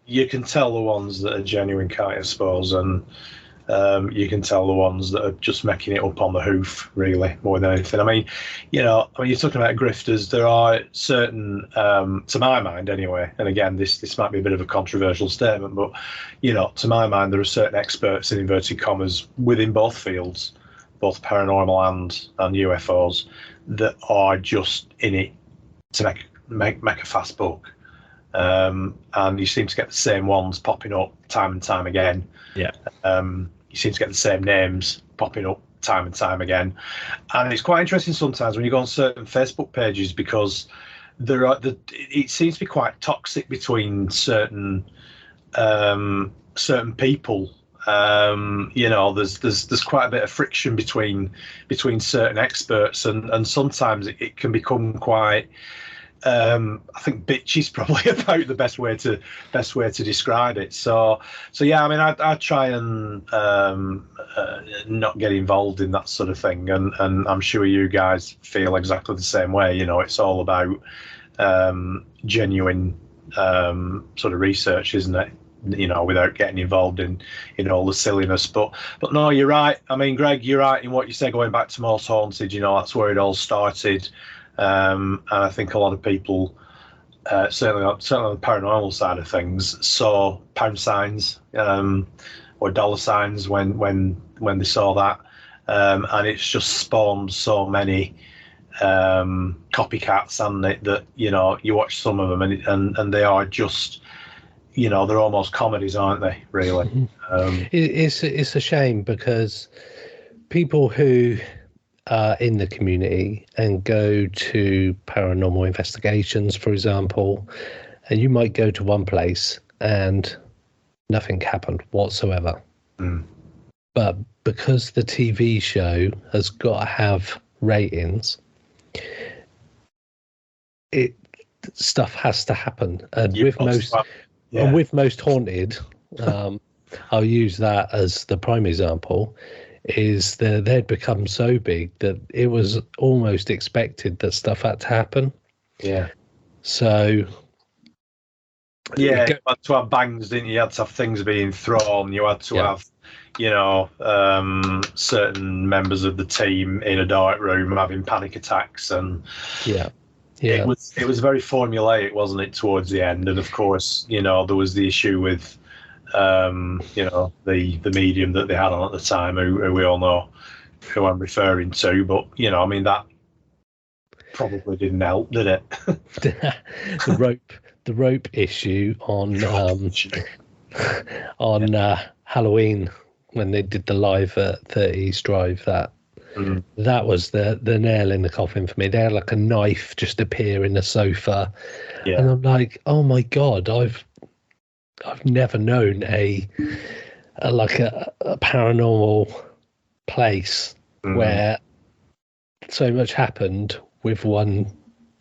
you can tell the ones that are genuine, can't you, I suppose, and you can tell the ones that are just making it up on the hoof, really, more than anything. I mean, you're talking about grifters. There are certain, to my mind anyway, and again, this might be a bit of a controversial statement, but, to my mind, there are certain experts, in inverted commas, within both fields, both paranormal and UFOs, that are just in it to make a fast buck. And you seem to get the same ones popping up time and time again. Yeah. You seem to get the same names popping up time and time again. And it's quite interesting sometimes when you go on certain Facebook pages, because it seems to be quite toxic between certain people. There's quite a bit of friction between certain experts, and sometimes it can become quite I think bitchy is probably about the best way to describe it. So yeah, I mean, I try and not get involved in that sort of thing, and I'm sure you guys feel exactly the same way. It's all about genuine sort of research, isn't it? Without getting involved in all the silliness. But no, you're right. I mean, Greg, you're right in what you say, going back to Most Haunted. That's where it all started. And I think a lot of people, certainly on the paranormal side of things, saw pound signs or dollar signs when they saw that, and it's just spawned so many copycats, and that you watch some of them and they are just, they're almost comedies, aren't they? Really. It's a shame because people who are in the community and go to paranormal investigations, for example, and you might go to one place and nothing happened whatsoever. But because the TV show has got to have ratings, stuff has to happen. And with most haunted, I'll use that as the prime example, is that they'd become so big that it was almost expected that stuff had to happen. Yeah. So you had to have bangs, didn't you? You had to have things being thrown. You had to have, certain members of the team in a dark room having panic attacks, and it was very formulaic, wasn't it, towards the end? And of course, there was the issue with the medium that they had on at the time, who we all know who I'm referring to. But that probably didn't help, did it? the rope issue on Halloween when they did the live at 30 East Drive, that was the nail in the coffin for me. They had like a knife just appear in the sofa, and I'm like, oh my god, I've never known a paranormal place where so much happened with one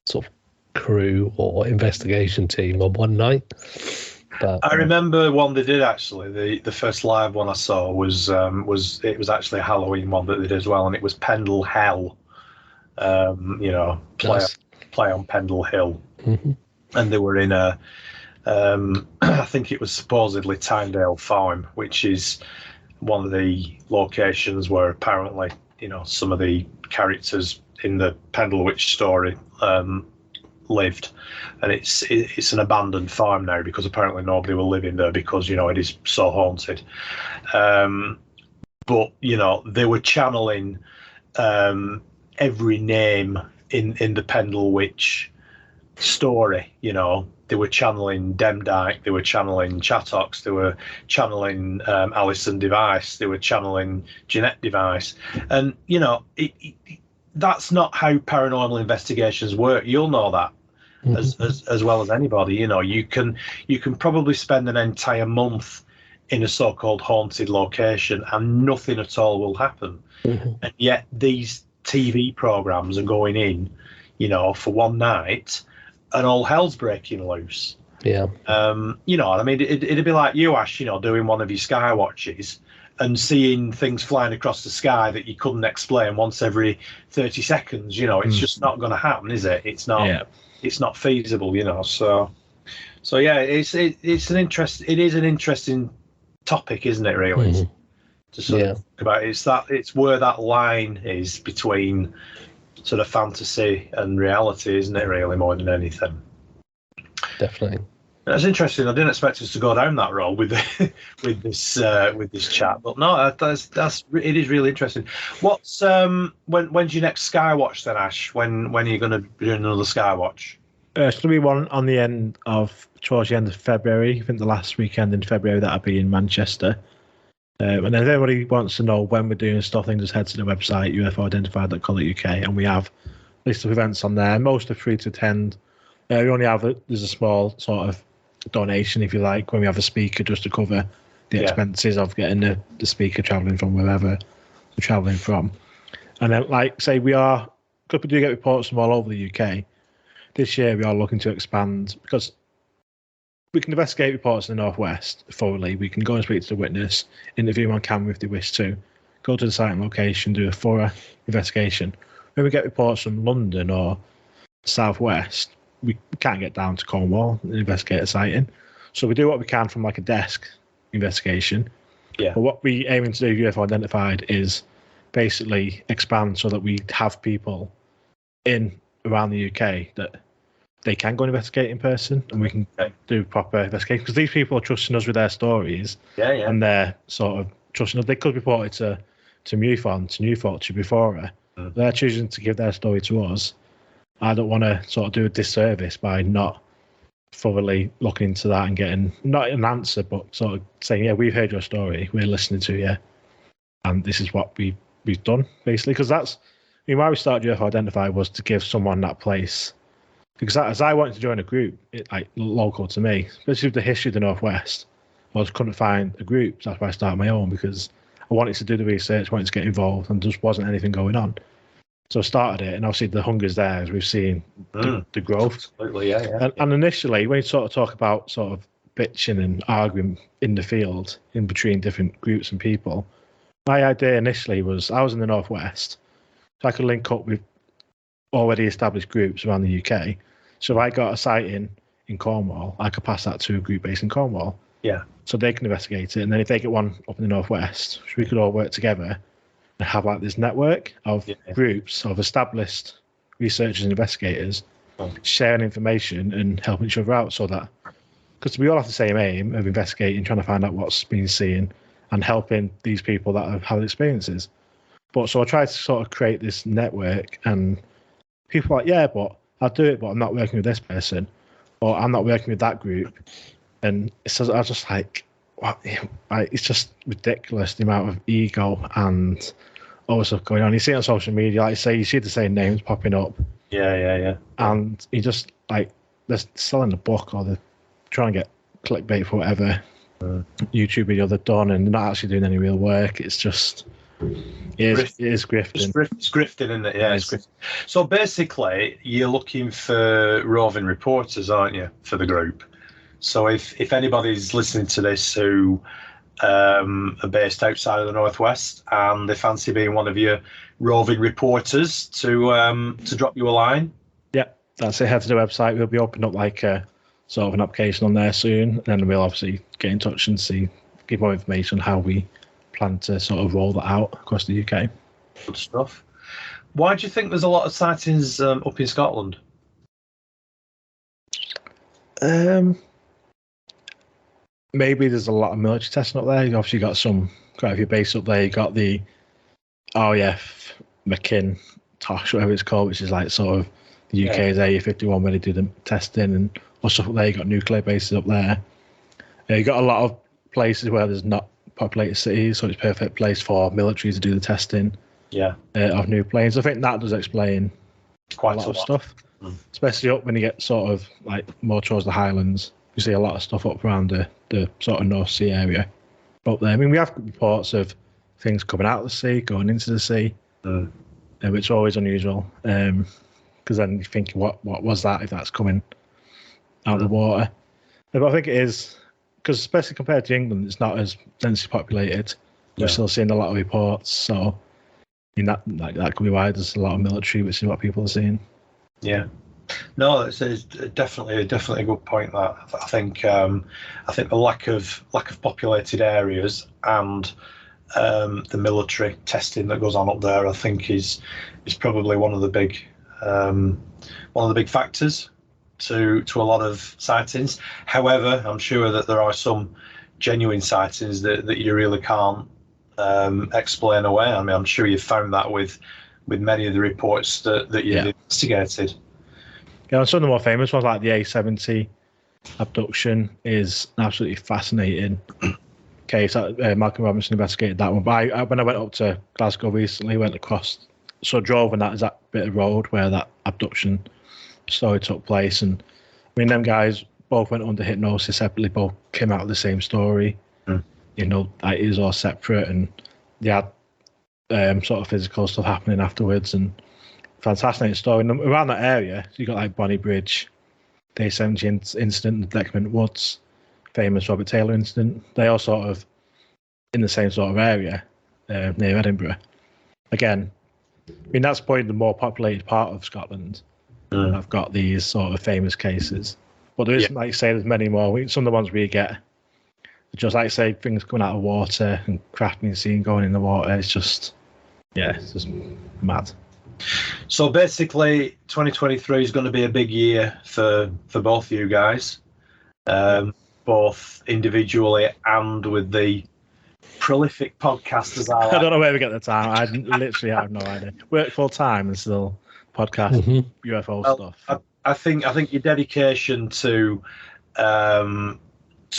sort of crew or investigation team on one night. But I remember one they did actually. The first live one I saw was actually a Halloween one that they did as well, and it was Pendle Hell. Play on Pendle Hill, and they were in a. I think it was supposedly Tynedale Farm, which is one of the locations where apparently, some of the characters in the Pendle Witch story lived, and it's an abandoned farm now because apparently nobody will live in there because it is so haunted. But they were channeling every name in the Pendle Witch story. They were channeling Demdike, they were channeling Chattox, they were channeling Alison Device, they were channeling Jeanette Device, and that's not how paranormal investigations work. You'll know that as well as anybody. You can probably spend an entire month in a so-called haunted location and nothing at all will happen, and yet these TV programs are going in, for one night, and all hell's breaking loose. Yeah. I mean, it'd be like you, Ash, doing one of your sky watches and seeing things flying across the sky that you couldn't explain once every 30 seconds. It's just not going to happen, is it? It's not. Yeah. It's not feasible. So yeah, it is an interesting topic, isn't it? Really, to sort of think about. It's where that line is between sort of fantasy and reality, isn't it? Really, more than anything. Definitely. That's interesting. I didn't expect us to go down that road with this chat, but no, it is really interesting. What's when's your next Skywatch then, Ash? When are you going to be doing another Skywatch? It's going to be one on the end of towards the end of February. I think the last weekend in February that'll be in Manchester. And if anybody wants to know when we're doing stuff, then just head to the website ufoidentified.co.uk, and we have a list of events on there. Most are free to attend. We only have there's a small sort of donation, if you like, when we have a speaker just to cover the expenses of getting the speaker travelling from wherever they're travelling from. And then, like say, because we do get reports from all over the UK. This year we are looking to expand because we can investigate reports in the Northwest thoroughly. We can go and speak to the witness, interview them on camera if they wish to, go to the site and location, do a thorough investigation. When we get reports from London or Southwest, we can't get down to Cornwall and investigate a sighting. So we do what we can from like a desk investigation. Yeah. But what we aiming to do UFO Identified is basically expand so that we have people around the UK that they can go and investigate in person, and we can do proper investigation because these people are trusting us with their stories. And they're sort of trusting us. They could report it to MUFON, to New Fortune before her, They're choosing to give their story to us. I don't want to sort of do a disservice by not thoroughly looking into that and getting not an answer, but sort of saying, yeah, we've heard your story, we're listening to you, and this is what we've done, basically. Because that's, I mean, why we started UFO Identify was to give someone that place. Because as I wanted to join a group, like local to me, especially with the history of the Northwest, I just couldn't find a group. So that's why I started my own, because I wanted to do the research, wanted to get involved, and there just wasn't anything going on. So I started it, and obviously the hunger's there, as we've seen the growth. Absolutely, yeah. And initially, when you sort of talk about sort of bitching and arguing in the field, in between different groups and people, my idea initially was I was in the Northwest, so I could link up with already established groups around the UK. So if I got a sighting in Cornwall, I could pass that to a group based in Cornwall. Yeah. So they can investigate it, and then if they get one up in the Northwest, we could all work together and have like this network of groups of established researchers and investigators sharing information and helping each other out, so that, because we all have the same aim of investigating, trying to find out what's been seen and helping these people that have had experiences. But so I tried to sort of create this network, and people are like, yeah, but I'll do it, but I'm not working with this person, or I'm not working with that group. And it's just, I was just like, what? It's just ridiculous, the amount of ego and all the stuff going on. You see it on social media, like you say, you see the same names popping up. Yeah. And you just, like, they're selling the book, or they're trying to get clickbait for whatever YouTube video they've done, and they're not actually doing any real work. It's just, it is grifting. It's grifting, isn't it? Yeah, it's grifting. So basically, you're looking for roving reporters, aren't you, for the group? So if anybody's listening to this who are based outside of the Northwest and they fancy being one of your roving reporters, to drop you a line. Yeah, that's it. Head to the website. We'll be opening up like a sort of an application on there soon, and then we'll obviously get in touch and give more information on how we plan to sort of roll that out across the UK. Good stuff. Why do you think there's a lot of sightings up in Scotland? Maybe there's a lot of military testing up there. You've obviously got quite a few bases up there. You got the RAF McKin Tosh, whatever it's called, which is like sort of the UK's Area 51 where they do the testing and all stuff up there. You got nuclear bases up there. You got a lot of places where there's not populated cities, so it's a perfect place for military to do the testing of new planes. I think that does explain quite a lot of stuff, especially up when you get sort of like more towards the Highlands. You see a lot of stuff up around the sort of North Sea area. Up there, I mean, we have reports of things coming out of the sea, going into the sea, which is always unusual. Because then you think, what was that if that's coming out of the water? But I think it is, because especially compared to England, it's not as densely populated. We're still seeing a lot of reports. So, I mean, that could be why there's a lot of military, which is what people are seeing. Yeah. No, it's definitely a good point. That I think the lack of populated areas and the military testing that goes on up there, I think is probably one of the big factors to a lot of sightings. However, I'm sure that there are some genuine sightings that you really can't explain away. I mean, I'm sure you've found that with many of the reports that you've investigated. Yeah, and some of the more famous ones, like the A70 abduction, is an absolutely fascinating case. Malcolm Robinson investigated that one. But when I went up to Glasgow recently, went across, so drove on that bit of road where that abduction story took place. And I mean, them guys both went under hypnosis separately, both came out of the same story. You know, it is all separate, and they had sort of physical stuff happening afterwards. And fantastic story. And around that area, so you got like Bonnie Bridge, the A70 incident, the Deckerman Woods, famous Robert Taylor incident. They all sort of in the same sort of area near Edinburgh. Again, I mean, that's probably the more populated part of Scotland. I've got these sort of famous cases, but there is, like you say, there's many more. Some of the ones we get, just like I say, things coming out of water and craft being seen going in the water. It's just mad. So basically, 2023 is going to be a big year for both you guys, both individually and with the prolific podcasters are. I don't know where we get the time. I literally have no idea. Work full time and still podcast UFO stuff. I think your dedication to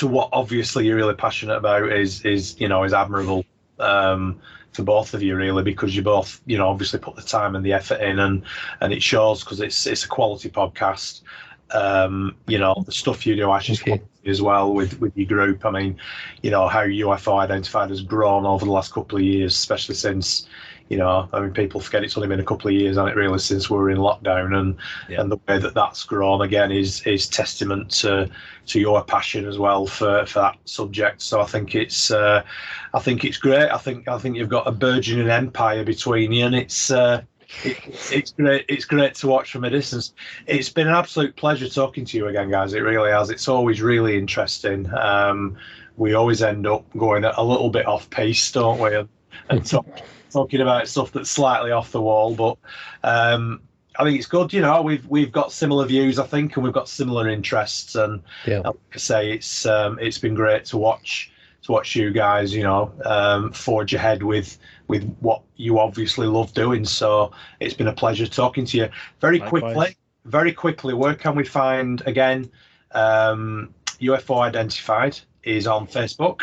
what obviously you're really passionate about is admirable for both of you, really, because you both obviously put the time and the effort in, and it shows, because it's a quality podcast. The stuff you do actually is quality as well with your group. I mean, how UFO Identified has grown over the last couple of years, especially since people forget it's only been a couple of years, and it really, since we were in lockdown, and the way that's grown again is testament to your passion as well for that subject. So I think it's great. I think you've got a burgeoning empire between you, and it's great. It's great to watch from a distance. It's been an absolute pleasure talking to you again, guys. It really has. It's always really interesting. We always end up going a little bit off pace, don't we? And talking about stuff that's slightly off the wall, but I think it's good. We've got similar views, I think, and we've got similar interests. And like I say, it's been great to watch you guys, forge ahead with what you obviously love doing. So it's been a pleasure talking to you. Very quickly, where can we find, again, UFO Identified is on Facebook.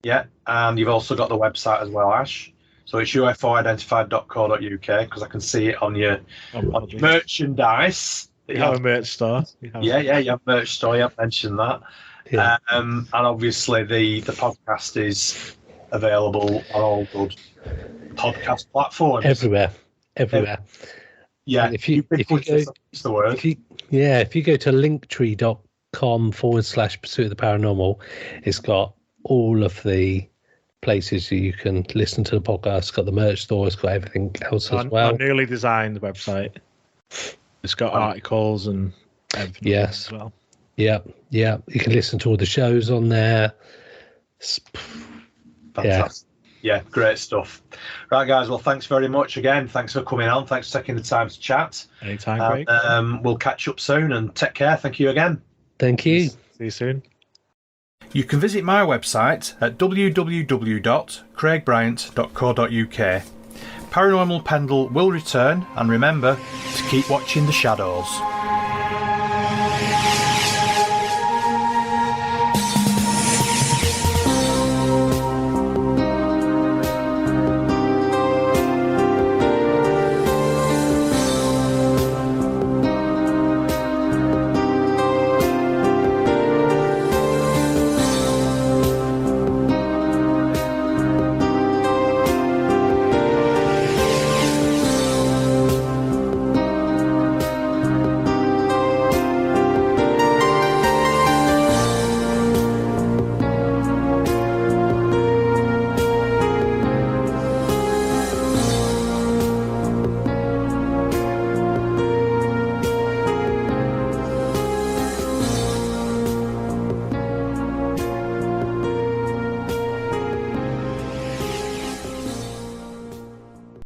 Yeah, and you've also got the website as well, Ash. So it's ufoidentified.co.uk, because I can see it on your merchandise. You have a merch store. You have a merch store. You haven't mentioned that. Yeah. And obviously the podcast is available on all good podcast platforms. Everywhere. Yeah. And if you go to linktree.com/Pursuit of the Paranormal, it's got all of the places you can listen to the podcast. It's got the merch store. It's got everything else as well. Our newly designed website. It's got articles and everything as well. Yeah. You can listen to all the shows on there. Fantastic. Yeah, great stuff. Right, guys. Well, thanks very much again. Thanks for coming on. Thanks for taking the time to chat. Anytime, Craig. We'll catch up soon, and take care. Thank you again. Thank you. See you soon. You can visit my website at www.craigbryant.co.uk. Paranormal Pendle will return, and remember to keep watching the shadows.